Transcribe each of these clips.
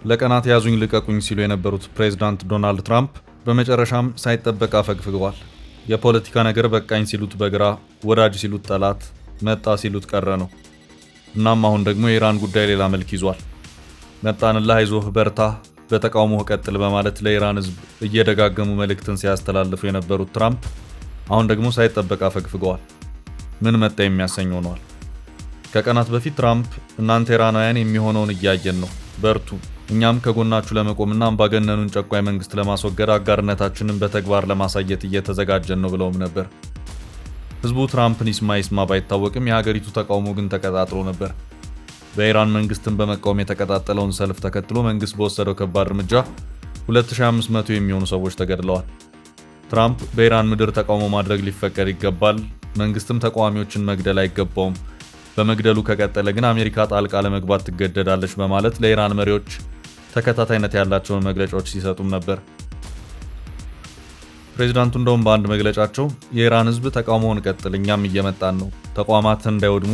ለቀናት ያዙኝ ልቀቁኝ ሲሉ የነበሩት ፕሬዝዳንት ዶናልድ ትራምፕ በመጨረሻም ሳይጠበቅ አፈግፍገዋል። የፖለቲካ ነገር በቃኝ ሲሉት በግራ፣ ወዳጅ ሲሉት ጠላት፣ መጣ ሲሉት ቀረ ነው። እናም አሁን ደግሞ የኢራን ጉዳይ ሌላ መልክ ይዟል። መጣንልህ፣ አይዞህ፣ በርታ፣ በተቃውሞህ ቀጥል በማለት ለኢራን ሕዝብ እየደጋገሙ መልእክትን ሲያስተላልፉ የነበሩት ትራምፕ አሁን ደግሞ ሳይጠበቅ አፈግፍገዋል። ምን መጣ የሚያሰኝ ሆኗል። ከቀናት በፊት ትራምፕ እናንተ ኢራናውያን የሚሆነውን እያየን ነው፣ በርቱ፣ እኛም ከጎናችሁ ለመቆምና አምባገነኑን ጨቋኝ መንግስት ለማስወገድ አጋርነታችንን በተግባር ለማሳየት እየተዘጋጀን ነው ብለውም ነበር። ህዝቡ ትራምፕን ይስማ ባይታወቅም የሀገሪቱ ተቃውሞ ግን ተቀጣጥሎ ነበር። በኢራን መንግስትን በመቃወም የተቀጣጠለውን ሰልፍ ተከትሎ መንግስት በወሰደው ከባድ እርምጃ 2500 የሚሆኑ ሰዎች ተገድለዋል። ትራምፕ በኢራን ምድር ተቃውሞ ማድረግ ሊፈቀድ ይገባል፣ መንግስትም ተቃዋሚዎችን መግደል አይገባውም፣ በመግደሉ ከቀጠለ ግን አሜሪካ ጣልቃ ለመግባት ትገደዳለች በማለት ለኢራን መሪዎች ተከታታይነት ያላቸውን መግለጫዎች ሲሰጡም ነበር። ፕሬዚዳንቱ እንደውም በአንድ መግለጫቸው የኢራን ህዝብ ተቃውሞውን ቀጥል፣ እኛም እየመጣን ነው፣ ተቋማትን እንዳይወድሙ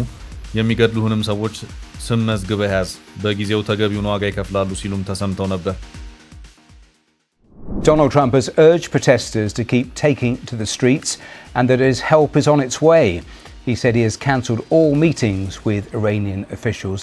የሚገድሉህንም ሰዎች ስም መዝግበህ ያዝ፣ በጊዜው ተገቢውን ዋጋ ይከፍላሉ ሲሉም ተሰምተው ነበር። Donald Trump has urged protesters to keep taking to the streets and that his help is on its way. He said he has cancelled all meetings with Iranian officials.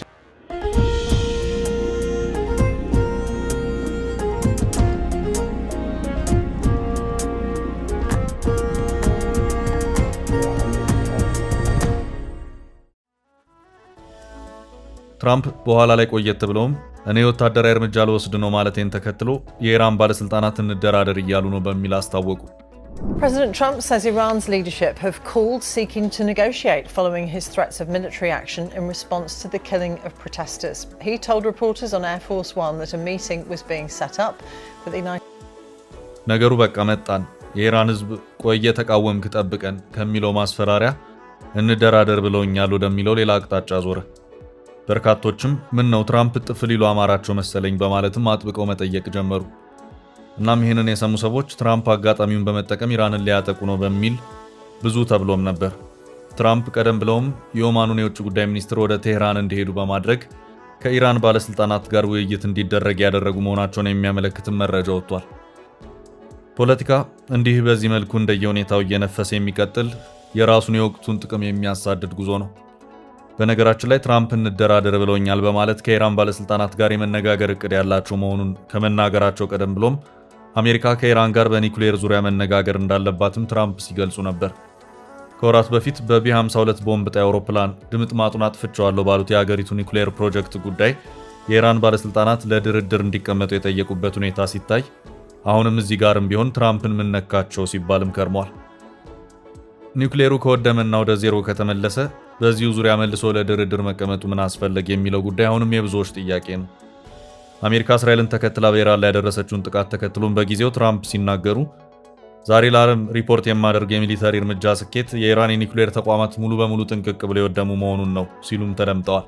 ትራምፕ በኋላ ላይ ቆየት ብለውም እኔ ወታደራዊ እርምጃ ልወስድ ነው ማለቴን ተከትሎ የኢራን ባለስልጣናት እንደራደር እያሉ ነው በሚል አስታወቁ። President Trump says Iran's leadership have called seeking to negotiate following his threats of military action in response to the killing of protesters. He told reporters on Air Force One that a meeting was being set up with the United ነገሩ በቃ መጣን፣ የኢራን ህዝብ ቆየ ተቃወምክ ጠብቀን ከሚለው ማስፈራሪያ እንደራደር ብለውኛል ወደሚለው ሌላ አቅጣጫ ዞረ። በርካቶችም ምን ነው ትራምፕ ጥፍ ሊሉ አማራቸው መሰለኝ በማለትም አጥብቀው መጠየቅ ጀመሩ። እናም ይህንን የሰሙ ሰዎች ትራምፕ አጋጣሚውን በመጠቀም ኢራንን ሊያጠቁ ነው በሚል ብዙ ተብሎም ነበር። ትራምፕ ቀደም ብለውም የኦማኑን የውጭ ጉዳይ ሚኒስትር ወደ ቴህራን እንዲሄዱ በማድረግ ከኢራን ባለስልጣናት ጋር ውይይት እንዲደረግ ያደረጉ መሆናቸውን የሚያመለክትም መረጃ ወጥቷል። ፖለቲካ እንዲህ በዚህ መልኩ እንደየሁኔታው እየነፈሰ የሚቀጥል የራሱን የወቅቱን ጥቅም የሚያሳድድ ጉዞ ነው። በነገራችን ላይ ትራምፕ እንደራደር ብለውኛል በማለት ከኢራን ባለስልጣናት ጋር የመነጋገር እቅድ ያላቸው መሆኑን ከመናገራቸው ቀደም ብሎም አሜሪካ ከኢራን ጋር በኒውክሌር ዙሪያ መነጋገር እንዳለባትም ትራምፕ ሲገልጹ ነበር። ከወራት በፊት በቢ52 ቦምብ ጣይ አውሮፕላን ድምጥማጡን አጥፍቼዋለሁ ባሉት የሀገሪቱ ኒውክሌር ፕሮጀክት ጉዳይ የኢራን ባለስልጣናት ለድርድር እንዲቀመጡ የጠየቁበት ሁኔታ ሲታይ አሁንም እዚህ ጋርም ቢሆን ትራምፕን ምነካቸው ሲባልም ከርሟል። ኒውክሌሩ ከወደመና ወደ ዜሮ ከተመለሰ በዚሁ ዙሪያ መልሶ ለድርድር መቀመጡ ምን አስፈለገ የሚለው ጉዳይ አሁንም የብዙዎች ጥያቄ ነው። አሜሪካ እስራኤልን ተከትላ በኢራን ላይ ያደረሰችውን ጥቃት ተከትሎም በጊዜው ትራምፕ ሲናገሩ ዛሬ ለዓለም ሪፖርት የማደርግ የሚሊተሪ እርምጃ ስኬት የኢራን የኒውክሌር ተቋማት ሙሉ በሙሉ ጥንቅቅ ብለው የወደሙ መሆኑን ነው ሲሉም ተደምጠዋል።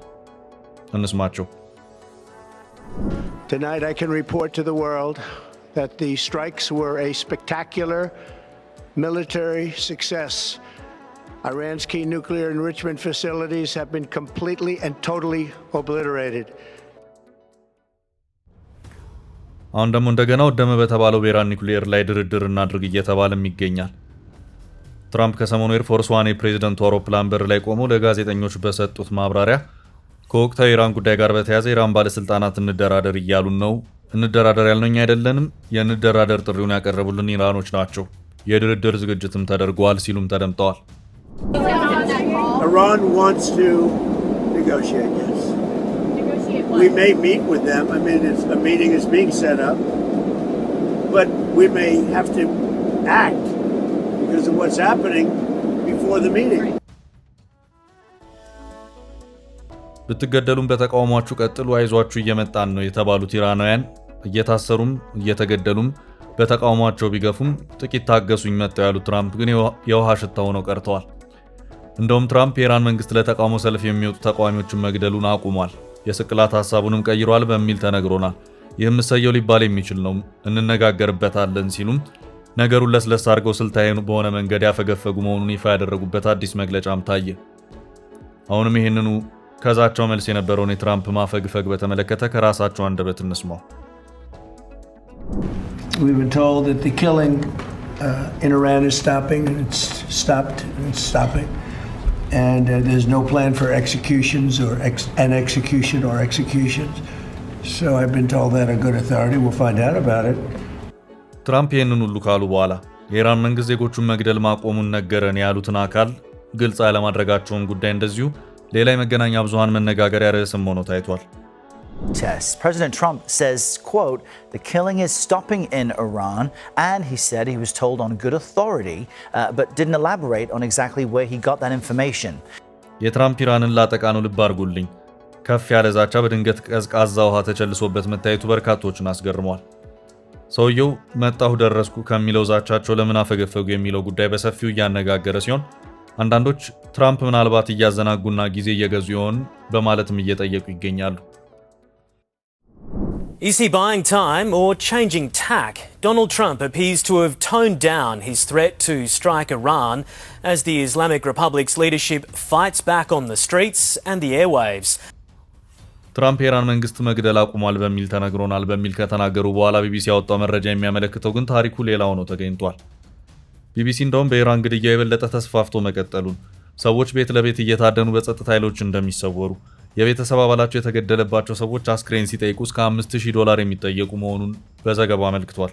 እንስማቸው። Tonight I can report to the world that the strikes were a spectacular military success. Iran's key nuclear enrichment facilities have been completely and totally obliterated. አሁን ደግሞ እንደገና ወደመ በተባለው በኢራን ኒውክሌር ላይ ድርድር እናድርግ እየተባለም ይገኛል። ትራምፕ ከሰሞኑ ኤር ፎርስ ዋን የፕሬዝዳንቱ አውሮፕላን በር ላይ ቆመው ለጋዜጠኞች በሰጡት ማብራሪያ ከወቅታዊ ኢራን ጉዳይ ጋር በተያያዘ ኢራን ባለስልጣናት እንደራደር እያሉን ነው፣ እንደራደር ያልነው እኛ አይደለንም፣ የእንደራደር ጥሪውን ያቀረቡልን ኢራኖች ናቸው፣ የድርድር ዝግጅትም ተደርጓል ሲሉም ተደምጠዋል። Iran wants to negotiate, yes. We may meet with them. I mean, a meeting is being set up. But we may have to act because of what's happening before the meeting. ብትገደሉም በተቃውሟችሁ ቀጥሉ፣ አይዟችሁ እየመጣን ነው የተባሉት ኢራናውያን እየታሰሩም እየተገደሉም በተቃውሟቸው ቢገፉም ጥቂት ታገሱኝ መጣው ያሉት ትራምፕ ግን የውሃ ሽታ ሆነው ቀርተዋል። እንደውም ትራምፕ የኢራን መንግስት ለተቃውሞ ሰልፍ የሚወጡ ተቃዋሚዎችን መግደሉን አቁሟል፣ የስቅላት ሐሳቡንም ቀይሯል በሚል ተነግሮናል። ይህም እሰየው ሊባል የሚችል ነው፣ እንነጋገርበታለን ሲሉም ነገሩን ለስለስ አድርገው ስልታዊ በሆነ መንገድ ያፈገፈጉ መሆኑን ይፋ ያደረጉበት አዲስ መግለጫም ታየ። አሁንም ይህንኑ ከዛቻው መልስ የነበረውን የትራምፕ ማፈግፈግ በተመለከተ ከራሳቸው አንደበት እንስማው። We've been told that the killing in Iran is stopping, and it's stopped, and it's stopping. And there's no plan for executions or an execution or executions. So I've been told that on good authority. We'll find out about it. ትራምፕ ይህንን ሁሉ ካሉ በኋላ የኢራን መንግስት ዜጎቹን መግደል ማቆሙን ነገረን ያሉትን አካል ግልጽ ያለማድረጋቸውን ጉዳይ እንደዚሁ ሌላ የመገናኛ ብዙሃን መነጋገሪያ ርዕስም ሆኖ ታይቷል። President Trump says, quote, the killing is stopping in Iran, and he said he was told on good authority, but didn't elaborate on exactly where he got that information. የትራምፕ ኢራንን ላጠቃ ነው ልብ አድርጉልኝ ከፍ ያለ ዛቻ በድንገት ቀዝቃዛ ውሃ ተቸልሶበት መታየቱ በርካቶችን አስገርሟል። ሰውየው መጣሁ ደረስኩ ከሚለው ዛቻቸው ለምን አፈገፈጉ የሚለው ጉዳይ በሰፊው እያነጋገረ ሲሆን አንዳንዶች ትራምፕ ምናልባት እያዘናጉና ጊዜ እየገዙ ይሆን በማለትም እየጠየቁ ይገኛሉ። Is he buying time or changing tack? Donald Trump appears to have toned down his threat to strike Iran as the Islamic Republic's leadership fights back on the streets and the airwaves. ትራምፕ የኢራን መንግስት መግደል አቁሟል በሚል ተነግሮናል በሚል ከተናገሩ በኋላ ቢቢሲ ያወጣው መረጃ የሚያመለክተው ግን ታሪኩ ሌላ ሆኖ ተገኝቷል። ቢቢሲ እንደውም በኢራን ግድያ የበለጠ ተስፋፍቶ መቀጠሉን፣ ሰዎች ቤት ለቤት እየታደኑ በጸጥታ ኃይሎች እንደሚሰወሩ፣ የቤተሰብ አባላቸው የተገደለባቸው ሰዎች አስክሬን ሲጠይቁ እስከ $5000 የሚጠየቁ መሆኑን በዘገባው አመልክቷል።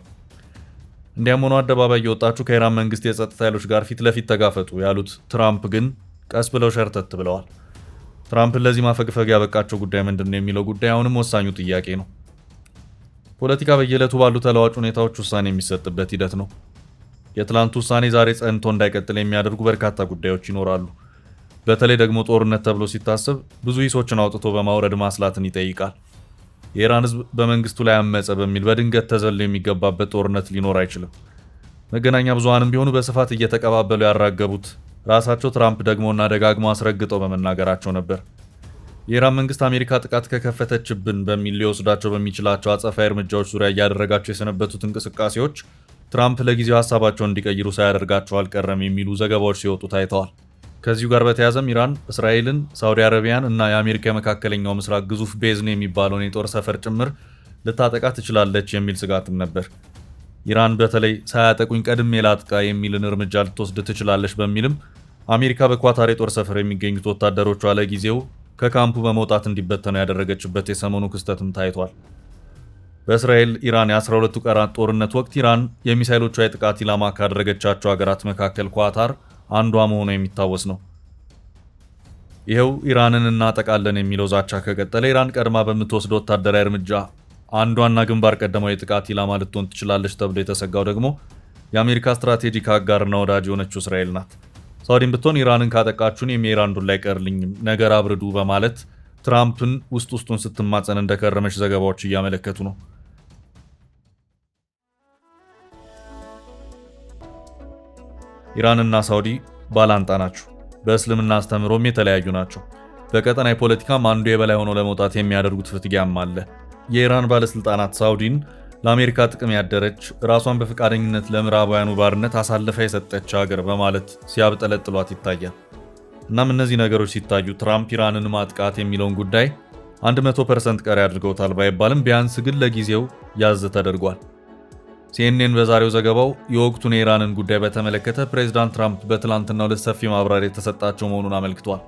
እንዲያም ሆኖ አደባባይ የወጣችሁ ከኢራን መንግስት የጸጥታ ኃይሎች ጋር ፊት ለፊት ተጋፈጡ ያሉት ትራምፕ ግን ቀስ ብለው ሸርተት ብለዋል። ትራምፕን ለዚህ ማፈግፈግ ያበቃቸው ጉዳይ ምንድነው የሚለው ጉዳይ አሁንም ወሳኙ ጥያቄ ነው። ፖለቲካ በየዕለቱ ባሉ ተለዋጭ ሁኔታዎች ውሳኔ የሚሰጥበት ሂደት ነው። የትላንቱ ውሳኔ ዛሬ ጸንቶ እንዳይቀጥል የሚያደርጉ በርካታ ጉዳዮች ይኖራሉ። በተለይ ደግሞ ጦርነት ተብሎ ሲታሰብ ብዙ ሂሶችን አውጥቶ በማውረድ ማስላትን ይጠይቃል። የኢራን ህዝብ በመንግስቱ ላይ አመፀ በሚል በድንገት ተዘሎ የሚገባበት ጦርነት ሊኖር አይችልም። መገናኛ ብዙሃንም ቢሆኑ በስፋት እየተቀባበሉ ያራገቡት ራሳቸው ትራምፕ ደግሞና ደጋግሞ አስረግጠው በመናገራቸው ነበር። የኢራን መንግስት አሜሪካ ጥቃት ከከፈተችብን በሚል ሊወስዳቸው በሚችላቸው አጸፋዊ እርምጃዎች ዙሪያ እያደረጋቸው የሰነበቱት እንቅስቃሴዎች ትራምፕ ለጊዜው ሀሳባቸውን እንዲቀይሩ ሳያደርጋቸው አልቀረም የሚሉ ዘገባዎች ሲወጡ ታይተዋል። ከዚሁ ጋር በተያያዘም ኢራን እስራኤልን፣ ሳውዲ አረቢያን እና የአሜሪካ የመካከለኛው ምስራቅ ግዙፍ ቤዝን የሚባለውን የጦር ሰፈር ጭምር ልታጠቃ ትችላለች የሚል ስጋትም ነበር። ኢራን በተለይ ሳያጠቁኝ ቀድሜ ላጥቃ የሚልን እርምጃ ልትወስድ ትችላለች በሚልም አሜሪካ በኳታር የጦር ሰፈር የሚገኙት ወታደሮቿ ለጊዜው ከካምፑ በመውጣት እንዲበተኑ ያደረገችበት የሰሞኑ ክስተትም ታይቷል። በእስራኤል ኢራን የ12ቱ ቀናት ጦርነት ወቅት ኢራን የሚሳይሎቿ የጥቃት ኢላማ ካደረገቻቸው ሀገራት መካከል ኳታር አንዷ መሆኑ የሚታወስ ነው። ይኸው ኢራንን እናጠቃለን የሚለው ዛቻ ከቀጠለ ኢራን ቀድማ በምትወስደው ወታደራዊ እርምጃ አንዷና ግንባር ቀደማው የጥቃት ኢላማ ልትሆን ትችላለች ተብሎ የተሰጋው ደግሞ የአሜሪካ ስትራቴጂክ አጋርና ወዳጅ የሆነችው እስራኤል ናት። ሳውዲም ብትሆን ኢራንን ካጠቃችሁን የኢራን ዱላ አይቀርልኝም ነገር አብርዱ በማለት ትራምፕን ውስጡን ስትማጸን እንደከረመች ዘገባዎች እያመለከቱ ነው። ኢራንና ሳውዲ ባላንጣ ናቸው። በእስልምና አስተምህሮም የተለያዩ ናቸው። በቀጠና የፖለቲካም አንዱ የበላይ ሆኖ ለመውጣት የሚያደርጉት ፍትጊያም አለ። የኢራን ባለስልጣናት ሳውዲን ለአሜሪካ ጥቅም ያደረች ራሷን በፈቃደኝነት ለምዕራባውያኑ ባርነት አሳልፋ የሰጠች ሀገር በማለት ሲያብጠለጥሏት ይታያል። እናም እነዚህ ነገሮች ሲታዩ ትራምፕ ኢራንን ማጥቃት የሚለውን ጉዳይ 100% ቀሪ አድርገውታል ባይባልም ቢያንስ ግን ለጊዜው ያዝ ተደርጓል። ሲኤንኤን በዛሬው ዘገባው የወቅቱን የኢራንን ጉዳይ በተመለከተ ፕሬዝዳንት ትራምፕ በትላንትናው ዕለት ሰፊ ማብራሪያ የተሰጣቸው መሆኑን አመልክቷል።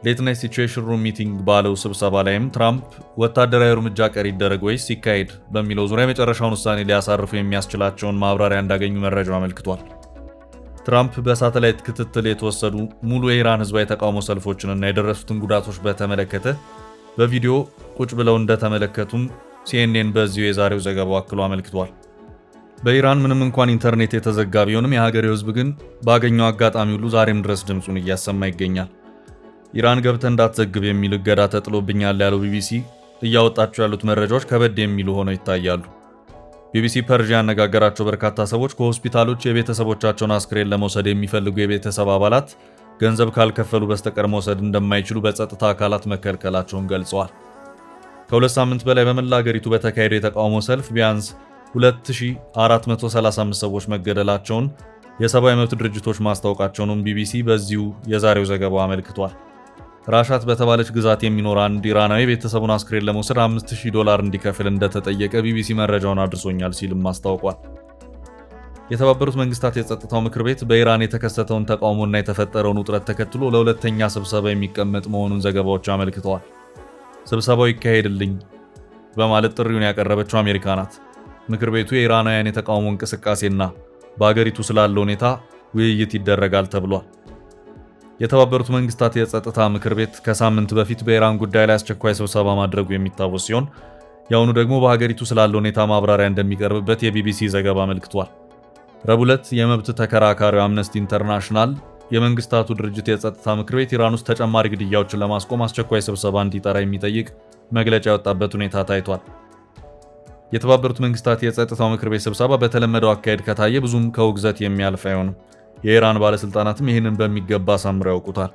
ሌት ናይት ሲቹዌሽን ሩም ሚቲንግ ባለው ስብሰባ ላይም ትራምፕ ወታደራዊ እርምጃ ቀሪ ይደረግ ወይስ ሲካሄድ በሚለው ዙሪያ የመጨረሻውን ውሳኔ ሊያሳርፉ የሚያስችላቸውን ማብራሪያ እንዳገኙ መረጃው አመልክቷል። ትራምፕ በሳተላይት ክትትል የተወሰዱ ሙሉ የኢራን ህዝባዊ ተቃውሞ ሰልፎችንና የደረሱትን ጉዳቶች በተመለከተ በቪዲዮ ቁጭ ብለው እንደተመለከቱም ሲኤንኤን በዚሁ የዛሬው ዘገባው አክሎ አመልክቷል። በኢራን ምንም እንኳን ኢንተርኔት የተዘጋ ቢሆንም የሀገሬው ህዝብ ግን ባገኘው አጋጣሚ ሁሉ ዛሬም ድረስ ድምፁን እያሰማ ይገኛል። ኢራን ገብተህ እንዳትዘግብ የሚል እገዳ ተጥሎብኛል ያለው ቢቢሲ እያወጣቸው ያሉት መረጃዎች ከበድ የሚሉ ሆነው ይታያሉ። ቢቢሲ ፐርዥ ያነጋገራቸው በርካታ ሰዎች ከሆስፒታሎች የቤተሰቦቻቸውን አስክሬን ለመውሰድ የሚፈልጉ የቤተሰብ አባላት ገንዘብ ካልከፈሉ በስተቀር መውሰድ እንደማይችሉ በጸጥታ አካላት መከልከላቸውን ገልጸዋል። ከሁለት ሳምንት በላይ በመላ ሀገሪቱ በተካሄደው የተቃውሞ ሰልፍ ቢያንስ 2435 ሰዎች መገደላቸውን የሰብአዊ መብት ድርጅቶች ማስታወቃቸውንም ቢቢሲ በዚሁ የዛሬው ዘገባው አመልክቷል። ራሻት በተባለች ግዛት የሚኖር አንድ ኢራናዊ ቤተሰቡን አስክሬን ለመውሰድ $5000 እንዲከፍል እንደተጠየቀ ቢቢሲ መረጃውን አድርሶኛል ሲልም አስታውቋል። የተባበሩት መንግስታት የጸጥታው ምክር ቤት በኢራን የተከሰተውን ተቃውሞና የተፈጠረውን ውጥረት ተከትሎ ለሁለተኛ ስብሰባ የሚቀመጥ መሆኑን ዘገባዎች አመልክተዋል። ስብሰባው ይካሄድልኝ በማለት ጥሪውን ያቀረበችው አሜሪካ ናት። ምክር ቤቱ የኢራናውያን የተቃውሞ እንቅስቃሴና በአገሪቱ ስላለው ሁኔታ ውይይት ይደረጋል ተብሏል። የተባበሩት መንግስታት የጸጥታ ምክር ቤት ከሳምንት በፊት በኢራን ጉዳይ ላይ አስቸኳይ ስብሰባ ማድረጉ የሚታወስ ሲሆን ያውኑ ደግሞ በሀገሪቱ ስላለው ሁኔታ ማብራሪያ እንደሚቀርብበት የቢቢሲ ዘገባ አመልክቷል። ረቡዕ ዕለት የመብት ተከራካሪው አምነስቲ ኢንተርናሽናል የመንግስታቱ ድርጅት የጸጥታ ምክር ቤት ኢራን ውስጥ ተጨማሪ ግድያዎችን ለማስቆም አስቸኳይ ስብሰባ እንዲጠራ የሚጠይቅ መግለጫ ያወጣበት ሁኔታ ታይቷል። የተባበሩት መንግስታት የጸጥታው ምክር ቤት ስብሰባ በተለመደው አካሄድ ከታየ ብዙም ከውግዘት የሚያልፍ አይሆንም። የኢራን ባለስልጣናትም ይህንን በሚገባ አሳምረው ያውቁታል።